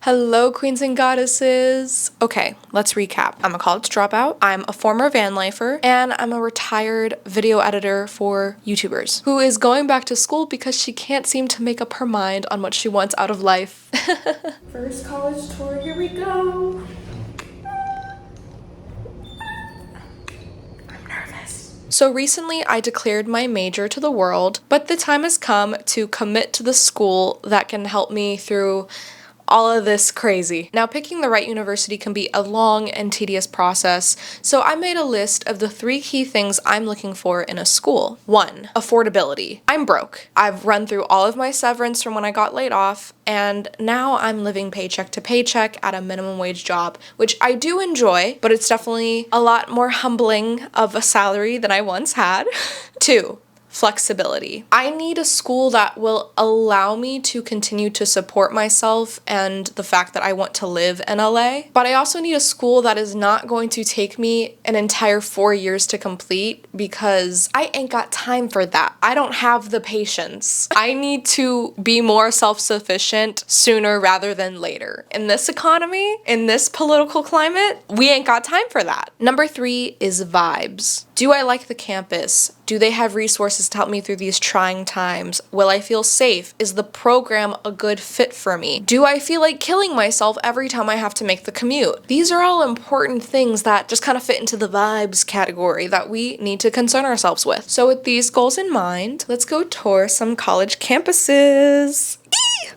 Hello, queens and goddesses. Okay, let's recap. I'm a college dropout, I'm a former van lifer, and I'm a retired video editor for YouTubers who is going back to school because she can't seem to make up her mind on what she wants out of life. First college tour, here we go. I'm nervous. So recently I declared my major to the world, but the time has come to commit to the school that can help me through all of this crazy. Now, picking the right university can be a long and tedious process, so I made a list of the 3 key things I'm looking for in a school. 1. Affordability. I'm broke. I've run through all of my severance from when I got laid off, and now I'm living paycheck to paycheck at a minimum wage job, which I do enjoy, but it's definitely a lot more humbling of a salary than I once had. 2. Flexibility. I need a school that will allow me to continue to support myself and the fact that I want to live in LA, but I also need a school that is not going to take me an entire 4 years to complete because I ain't got time for that. I don't have the patience. I need to be more self-sufficient sooner rather than later. In this economy, in this political climate, we ain't got time for that. Number 3 is vibes. Do I like the campus? Do they have resources to help me through these trying times? Will I feel safe? Is the program a good fit for me? Do I feel like killing myself every time I have to make the commute? These are all important things that just kind of fit into the vibes category that we need to concern ourselves with. So with these goals in mind, let's go tour some college campuses.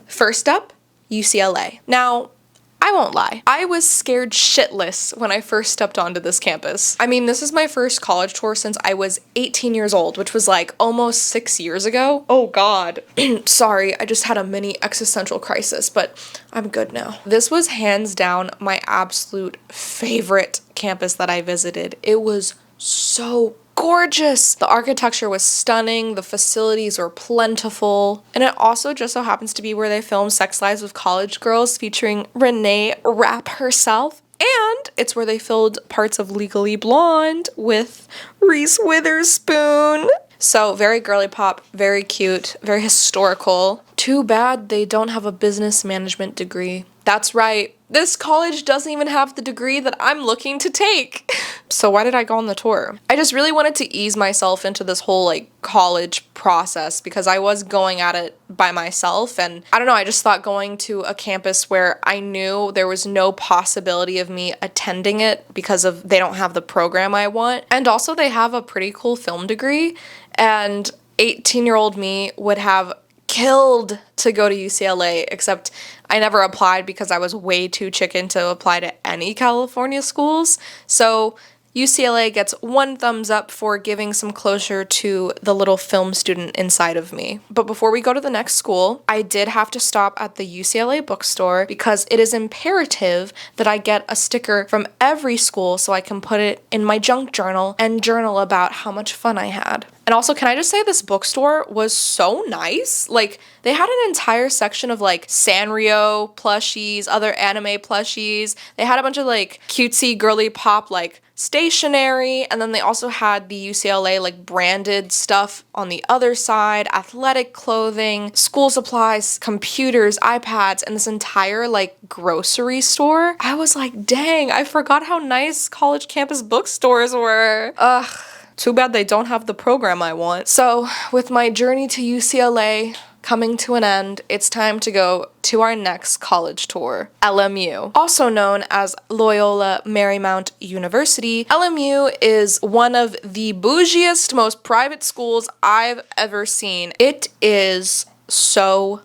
First up, UCLA. Now, I won't lie, I was scared shitless when I first stepped onto this campus. I mean, this is my first college tour since I was 18 years old, which was like almost 6 years ago. Oh God. Sorry, I just had a mini existential crisis, but I'm good now. This was hands down my absolute favorite campus that I visited. It was so gorgeous. The architecture was stunning, the facilities were plentiful, and it also just so happens to be where they filmed Sex Lives of College Girls featuring Renee Rapp herself, and it's where they filmed parts of Legally Blonde with Reese Witherspoon. So very girly pop, very cute, very historical. Too bad they don't have a business management degree. That's right. This college doesn't even have the degree that I'm looking to take. So why did I go on the tour? I just really wanted to ease myself into this whole college process because I was going at it by myself, and I don't know, I just thought going to a campus where I knew there was no possibility of me attending it because of they don't have the program I want, and also they have a pretty cool film degree, and 18-year-old me would have killed to go to UCLA, except I never applied because I was way too chicken to apply to any California schools. So UCLA gets 1 thumbs up for giving some closure to the little film student inside of me. But before we go to the next school, I did have to stop at the UCLA bookstore because it is imperative that I get a sticker from every school so I can put it in my junk journal and journal about how much fun I had. And also, can I just say this bookstore was so nice? They had an entire section of Sanrio plushies, other anime plushies. They had a bunch of cutesy girly pop stationery, and then they also had the UCLA branded stuff on the other side, athletic clothing, school supplies, computers, iPads, and this entire grocery store. I was like, dang, I forgot how nice college campus bookstores were. Ugh. Too bad they don't have the program I want. So, with my journey to UCLA coming to an end, it's time to go to our next college tour, LMU. Also known as Loyola Marymount University, LMU is one of the bougiest, most private schools I've ever seen. It is so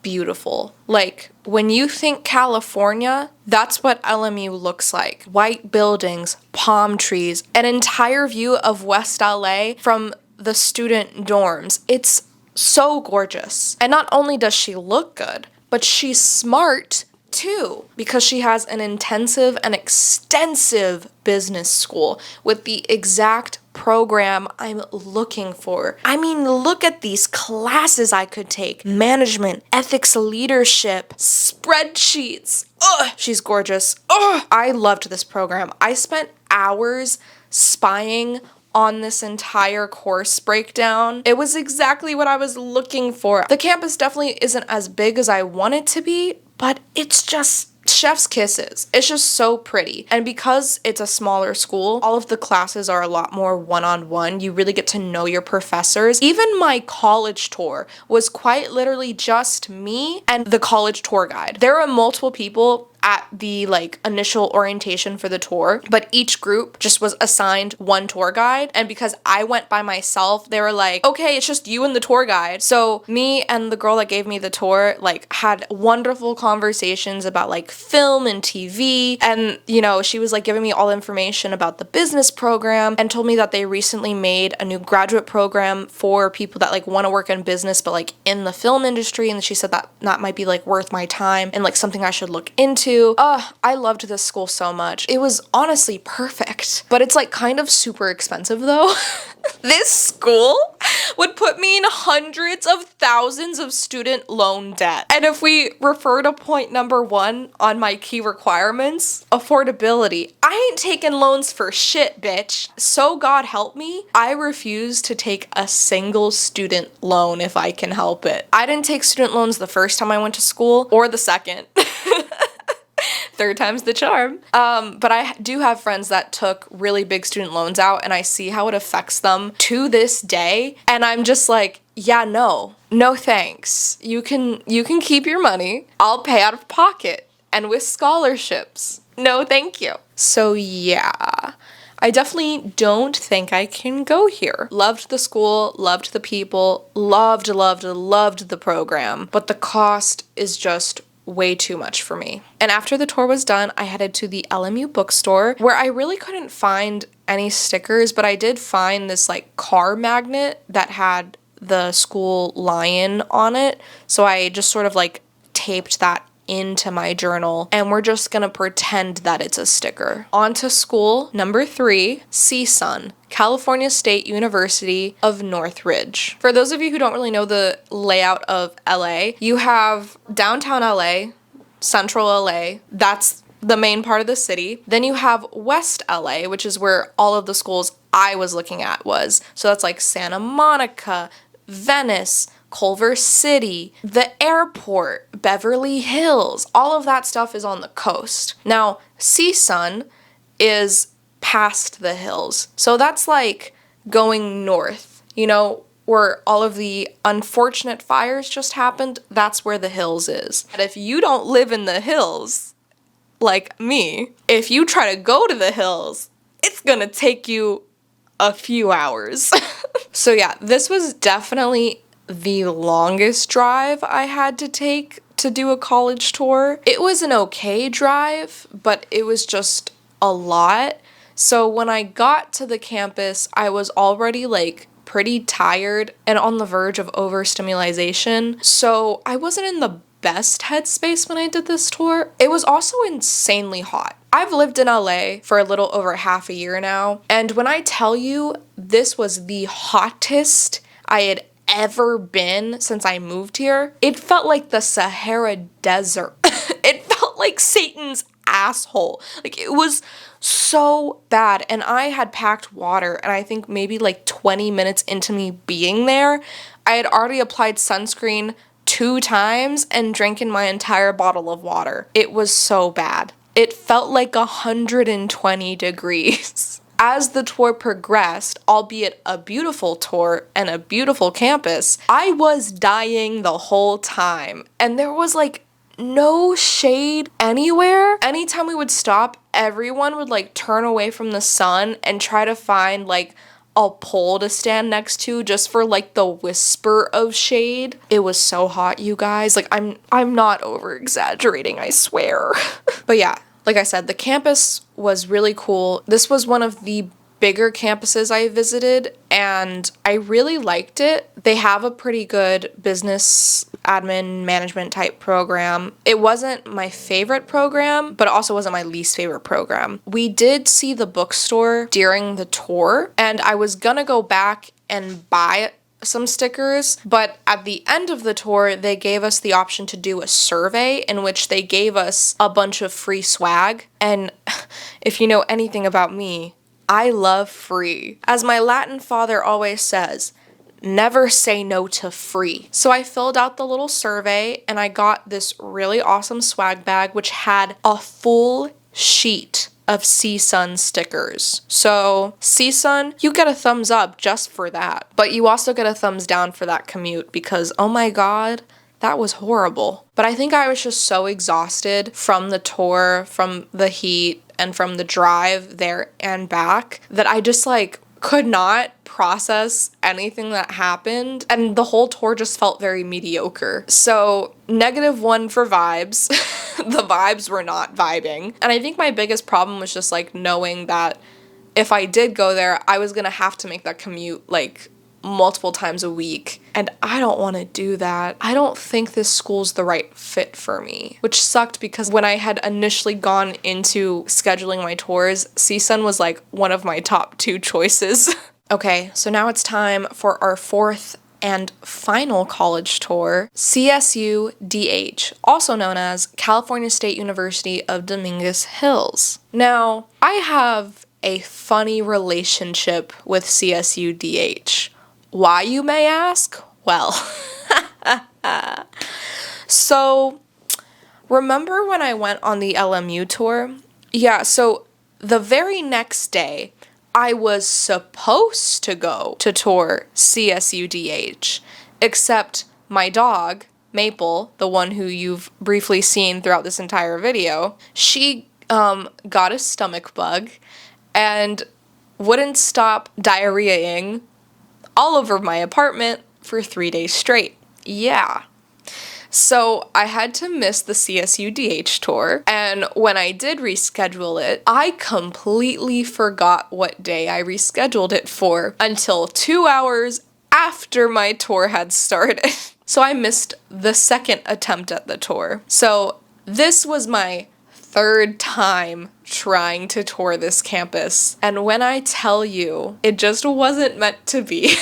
beautiful. When you think California, that's what LMU looks like. White buildings, palm trees, an entire view of West LA from the student dorms. It's so gorgeous. And not only does she look good, but she's smart too, because she has an intensive and extensive business school with the exact program I'm looking for. I mean, look at these classes I could take. Management, ethics, leadership, spreadsheets. Ugh, she's gorgeous. Ugh, I loved this program. I spent hours spying on this entire course breakdown. It was exactly what I was looking for. The campus definitely isn't as big as I want it to be, but it's just chef's kisses. It's just so pretty. And because it's a smaller school, all of the classes are a lot more one-on-one. You really get to know your professors. Even my college tour was quite literally just me and the college tour guide. There were multiple people at the initial orientation for the tour, but each group just was assigned one tour guide. And because I went by myself, they were like, okay, it's just you and the tour guide. So me and the girl that gave me the tour had wonderful conversations about film and TV. And she was giving me all information about the business program and told me that they recently made a new graduate program for people that want to work in business but in the film industry. And she said that might be worth my time and something I should look into. I loved this school so much. It was honestly perfect, but it's kind of super expensive though. This school would put me in hundreds of thousands of student loan debt. And if we refer to point number 1 on my key requirements, affordability, I ain't taking loans for shit, bitch. So God help me, I refuse to take a single student loan if I can help it. I didn't take student loans the first time I went to school or the second. Third time's the charm. But I do have friends that took really big student loans out, and I see how it affects them to this day. And I'm just yeah, no thanks. You can keep your money. I'll pay out of pocket and with scholarships. No, thank you. So yeah, I definitely don't think I can go here. Loved the school, loved the people, loved the program, but the cost is just way too much for me. And after the tour was done, I headed to the LMU bookstore where I really couldn't find any stickers, but I did find this car magnet that had the school lion on it. So I just sort of taped that into my journal, and we're just gonna pretend that it's a sticker. On to school number 3, CSUN, California State University of Northridge. For those of you who don't really know the layout of LA, you have downtown LA, central LA, that's the main part of the city. Then you have West LA, which is where all of the schools I was looking at was. So that's Santa Monica, Venice, Culver City, the airport, Beverly Hills, all of that stuff is on the coast. Now, CSUN is past the hills. So that's going north, where all of the unfortunate fires just happened, that's where the hills is. And if you don't live in the hills, like me, if you try to go to the hills, it's gonna take you a few hours. So yeah, this was definitely the longest drive I had to take to do a college tour. It was an okay drive, but it was just a lot. So when I got to the campus, I was already pretty tired and on the verge of overstimulation. So I wasn't in the best headspace when I did this tour. It was also insanely hot. I've lived in LA for a little over half a year now, and when I tell you this was the hottest I had ever been since I moved here, it felt like the Sahara Desert. It felt like Satan's asshole. It was so bad, and I had packed water, and I think maybe 20 minutes into me being there, I had already applied sunscreen 2 times and drinking my entire bottle of water. It was so bad. It felt like 120 degrees. As the tour progressed, albeit a beautiful tour and a beautiful campus, I was dying the whole time. And there was no shade anywhere. Anytime we would stop, everyone would turn away from the sun and try to find a pole to stand next to just for the whisper of shade. It was so hot, you guys. I'm not over exaggerating, I swear. But yeah, like I said, the campus was really cool. This was one of the bigger campuses I visited, and I really liked it. They have a pretty good business admin management type program. It wasn't my favorite program, but it also wasn't my least favorite program. We did see the bookstore during the tour, and I was gonna go back and buy some stickers, but at the end of the tour, they gave us the option to do a survey in which they gave us a bunch of free swag. And if you know anything about me, I love free. As my Latin father always says, never say no to free. So I filled out the little survey and I got this really awesome swag bag, which had a full sheet of CSUN stickers. So CSUN, you get a thumbs up just for that. But you also get a thumbs down for that commute because, oh my God, that was horrible. But I think I was just so exhausted from the tour, from the heat, and from the drive there and back that I just could not process anything that happened, and the whole tour just felt very mediocre. So -1 for vibes. The vibes were not vibing. And I think my biggest problem was just knowing that if I did go there, I was gonna have to make that commute multiple times a week. And I don't want to do that. I don't think this school's the right fit for me, which sucked because when I had initially gone into scheduling my tours, CSUN was one of my top 2 choices. Okay, so now it's time for our 4th and final college tour, CSUDH, also known as California State University of Dominguez Hills. Now, I have a funny relationship with CSUDH. Why, you may ask? Well, so remember when I went on the LMU tour? Yeah, so the very next day, I was supposed to go to tour CSUDH, except my dog, Maple, the one who you've briefly seen throughout this entire video, she got a stomach bug and wouldn't stop diarrheaing all over my apartment for 3 days straight. Yeah. So I had to miss the CSUDH tour, and when I did reschedule it, I completely forgot what day I rescheduled it for until 2 hours after my tour had started. So I missed the second attempt at the tour. So this was my 3rd time trying to tour this campus, and when I tell you, it just wasn't meant to be.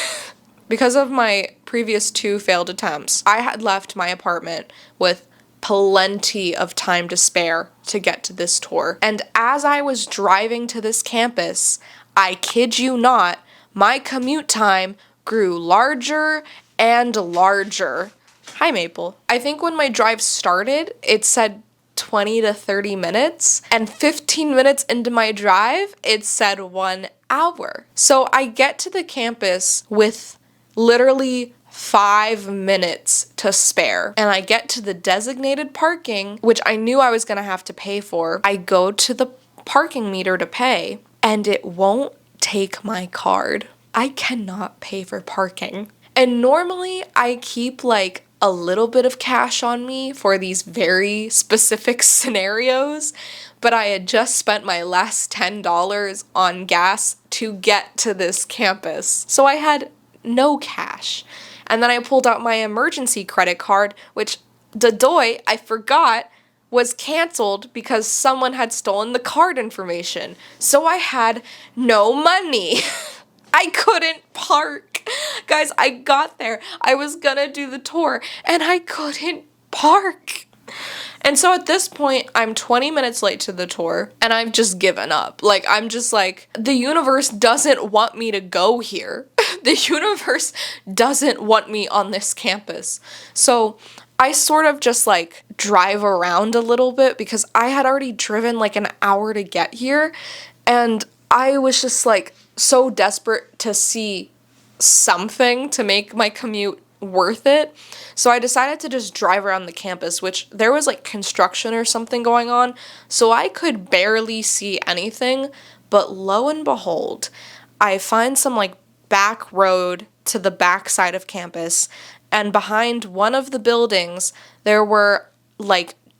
Because of my previous 2 failed attempts, I had left my apartment with plenty of time to spare to get to this tour. And as I was driving to this campus, I kid you not, my commute time grew larger and larger. Hi, Maple. I think when my drive started, it said 20 to 30 minutes, and 15 minutes into my drive, it said 1 hour. So I get to the campus with literally 5 minutes to spare, and I get to the designated parking, which I knew I was gonna have to pay for. I go to the parking meter to pay, and it won't take my card. I cannot pay for parking. And normally I keep a little bit of cash on me for these very specific scenarios, but I had just spent my last $10 on gas to get to this campus. So I had no cash. And then I pulled out my emergency credit card, which, I forgot, was canceled because someone had stolen the card information. So I had no money. I couldn't park. Guys, I got there. I was gonna do the tour, and I couldn't park. And so at this point, I'm 20 minutes late to the tour, and I've just given up. I'm just the universe doesn't want me to go here. The universe doesn't want me on this campus. So I sort of just drive around a little bit because I had already driven an hour to get here, and I was just so desperate to see something to make my commute worth it. So I decided to just drive around the campus, which there was construction or something going on, so I could barely see anything. But lo and behold, I find some back road to the back side of campus, and behind one of the buildings there were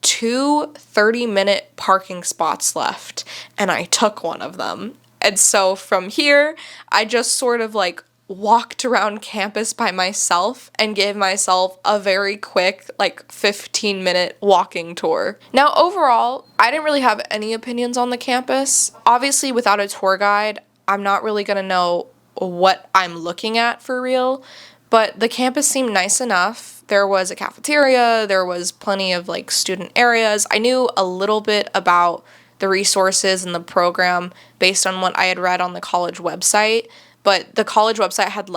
2 30-minute parking spots left, and I took one of them. And so from here, I just sort of walked around campus by myself and gave myself a very quick 15-minute walking tour. Now overall, I didn't really have any opinions on the campus. Obviously without a tour guide, I'm not really gonna know what I'm looking at for real, but the campus seemed nice enough. There was a cafeteria, there was plenty of student areas. I knew a little bit about the resources and the program based on what I had read on the college website, but the college website had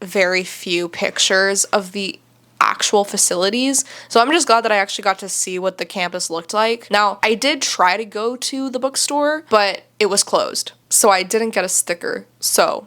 very few pictures of the actual facilities. So I'm just glad that I actually got to see what the campus looked like. Now, I did try to go to the bookstore, but it was closed. So I didn't get a sticker. So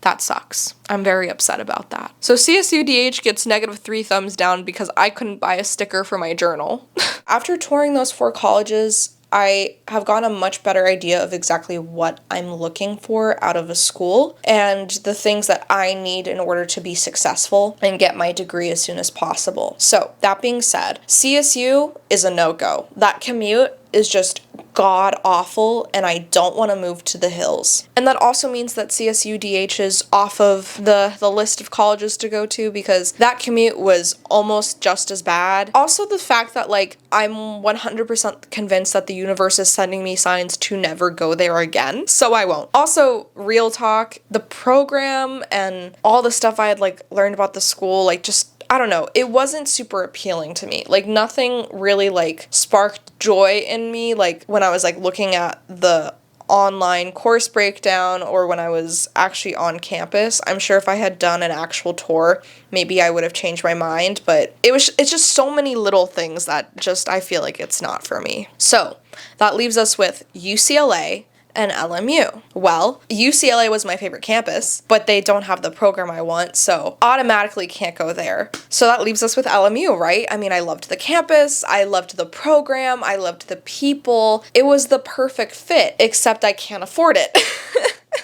that sucks. I'm very upset about that. So CSUDH gets -3 thumbs down because I couldn't buy a sticker for my journal. After touring those 4 colleges, I have gotten a much better idea of exactly what I'm looking for out of a school and the things that I need in order to be successful and get my degree as soon as possible. So that being said, CSU is a no-go. That commute is just god awful and I don't want to move to the hills. And that also means that CSUDH is off of the list of colleges to go to because that commute was almost just as bad. Also the fact that like I'm 100% convinced that the universe is sending me signs to never go there again, so I won't. Also, real talk, the program and all the stuff I had like learned about the school, like just I don't know, it wasn't super appealing to me. Like nothing really like sparked joy in me like when I was like looking at the online course breakdown or when I was actually on campus. I'm sure if I had done an actual tour, maybe I would have changed my mind, but it's just so many little things that just I feel like it's not for me. So that leaves us with UCLA and LMU. Well, UCLA was my favorite campus, but they don't have the program I want, so automatically can't go there. So that leaves us with LMU, right? I mean, I loved the campus, I loved the program, I loved the people. It was the perfect fit, except I can't afford it.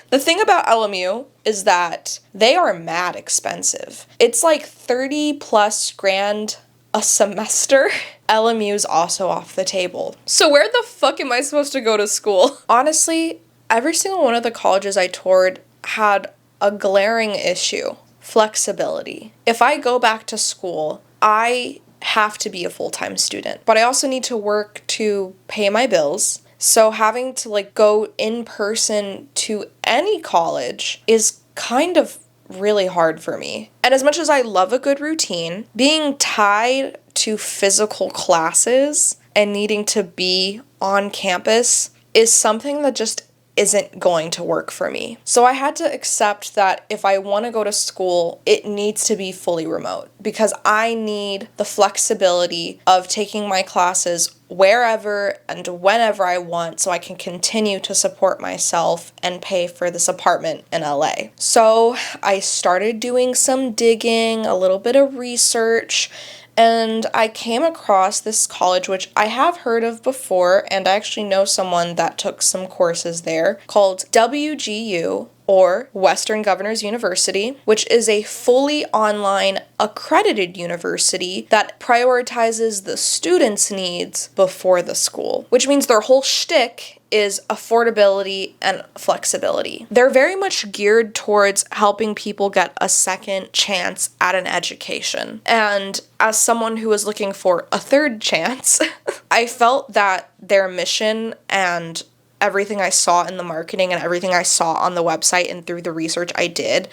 The thing about LMU is that they are mad expensive. It's like 30 plus grand a semester. LMU's also off the table. So where the fuck am I supposed to go to school? Honestly, every single one of the colleges I toured had a glaring issue: flexibility. If I go back to school, I have to be a full-time student, but I also need to work to pay my bills. So having to like go in person to any college is kind of really hard for me. And as much as I love a good routine, being tied to physical classes and needing to be on campus is something that just isn't going to work for me. So I had to accept that if I want to go to school, it needs to be fully remote because I need the flexibility of taking my classes wherever and whenever I want so I can continue to support myself and pay for this apartment in LA. So I started doing some digging, a little bit of research, and I came across this college, which I have heard of before, and I actually know someone that took some courses there, called WGU, or Western Governors University, which is a fully online accredited university that prioritizes the students' needs before the school, which means their whole shtick is affordability and flexibility. They're very much geared towards helping people get a second chance at an education. And as someone who was looking for a third chance, I felt that their mission and everything I saw in the marketing and everything I saw on the website and through the research I did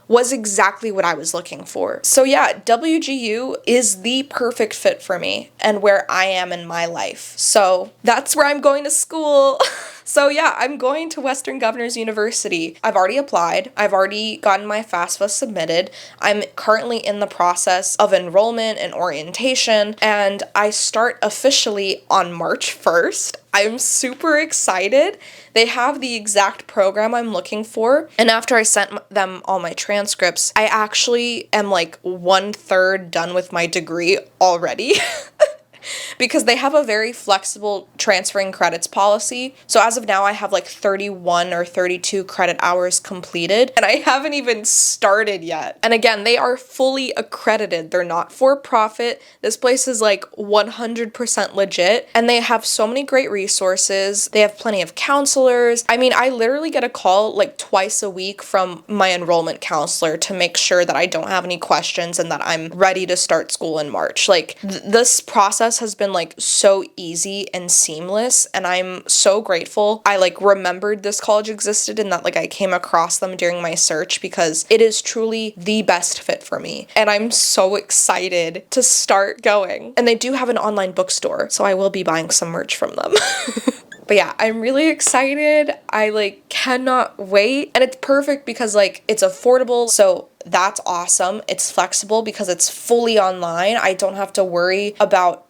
was exactly what I was looking for. So yeah, WGU is the perfect fit for me and where I am in my life. So that's where I'm going to school. So yeah, I'm going to Western Governors University. I've already applied. I've already gotten my FAFSA submitted. I'm currently in the process of enrollment and orientation, and I start officially on March 1st. I'm super excited. They have the exact program I'm looking for. And after I sent them all my transcripts, I actually am like 1/3 done with my degree already. Because they have a very flexible transferring credits policy. So as of now, I have like 31 or 32 credit hours completed, and I haven't even started yet. And again, they are fully accredited. They're not for profit. This place is like 100% legit, and they have so many great resources. They have plenty of counselors. I mean, I literally get a call like twice a week from my enrollment counselor to make sure that I don't have any questions and that I'm ready to start school in March. Like this process has been like so easy and seamless, and I'm so grateful I like remembered this college existed and that like I came across them during my search, because it is truly the best fit for me, and I'm so excited to start going. And they do have an online bookstore, so I will be buying some merch from them. But yeah, I'm really excited. I like cannot wait. And it's perfect because like it's affordable. So that's awesome. It's flexible because it's fully online. I don't have to worry about,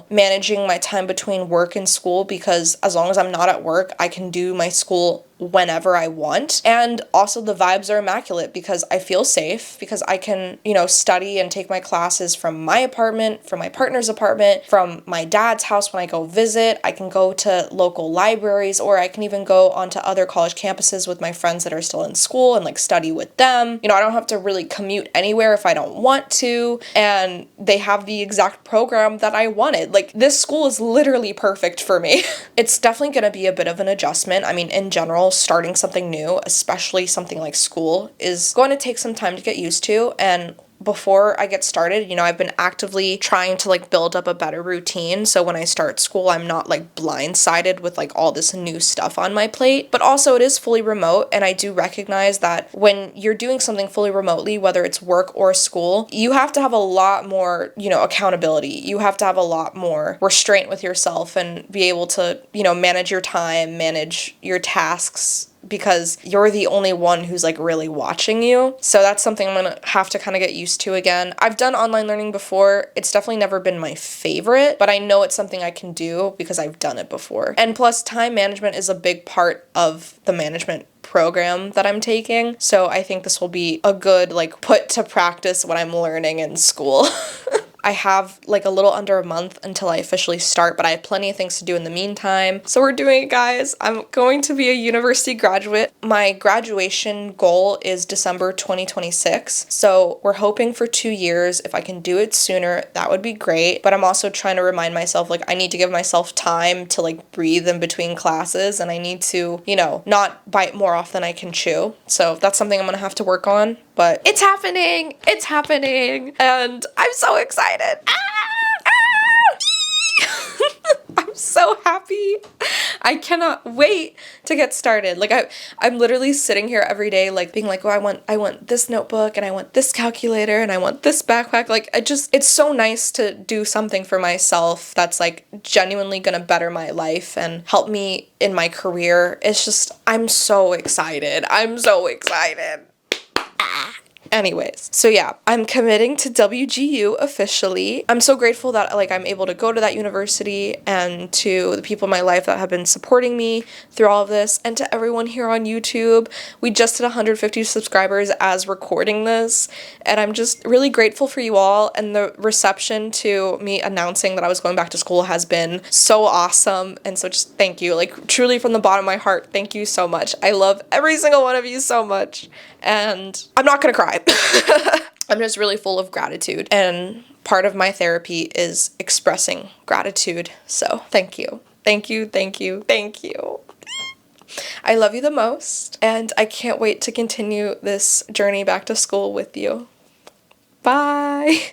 managing my time between work and school, because as long as I'm not at work, I can do my school whenever I want. And also the vibes are immaculate because I feel safe, because I can, study and take my classes from my apartment, from my partner's apartment, from my dad's house when I go visit. I can go to local libraries, or I can even go onto other college campuses with my friends that are still in school and like study with them. I don't have to really commute anywhere if I don't want to, and they have the exact program that I wanted. Like, this school is literally perfect for me. It's definitely going to be a bit of an adjustment. I mean, in general, starting something new, especially something like school, is going to take some time to get used to. And before I get started, I've been actively trying to like build up a better routine, so when I start school, I'm not like blindsided with like all this new stuff on my plate. But also, it is fully remote, and I do recognize that when you're doing something fully remotely, whether it's work or school, you have to have a lot more, accountability. You have to have a lot more restraint with yourself and be able to, manage your time, manage your tasks, because you're the only one who's like really watching you. So that's something I'm gonna have to kind of get used to again. I've done online learning before. It's definitely never been my favorite, but I know it's something I can do because I've done it before. And plus, time management is a big part of the management program that I'm taking. So I think this will be a good like put to practice what I'm learning in school. I have like a little under a month until I officially start, but I have plenty of things to do in the meantime. So we're doing it, guys. I'm going to be a university graduate. My graduation goal is December 2026. So we're hoping for 2 years. If I can do it sooner, that would be great. But I'm also trying to remind myself, like, I need to give myself time to like breathe in between classes, and I need to, not bite more off than I can chew. So that's something I'm gonna have to work on. But it's happening! It's happening! And I'm so excited! I'm so happy. I cannot wait to get started. Like, I'm literally sitting here every day, like being like, oh, I want this notebook, and I want this calculator, and I want this backpack. Like, it's so nice to do something for myself that's like genuinely gonna better my life and help me in my career. It's just, I'm so excited. I'm so excited. Anyways, so yeah, I'm committing to WGU officially. I'm so grateful that like I'm able to go to that university, and to the people in my life that have been supporting me through all of this, and to everyone here on YouTube. We just hit 150 subscribers as recording this, and I'm just really grateful for you all, and the reception to me announcing that I was going back to school has been so awesome. And so just thank you, like truly from the bottom of my heart, thank you so much. I love every single one of you so much, and I'm not gonna cry. I'm just really full of gratitude, and part of my therapy is expressing gratitude. So thank you. Thank you, thank you, thank you. I love you the most, and I can't wait to continue this journey back to school with you. Bye.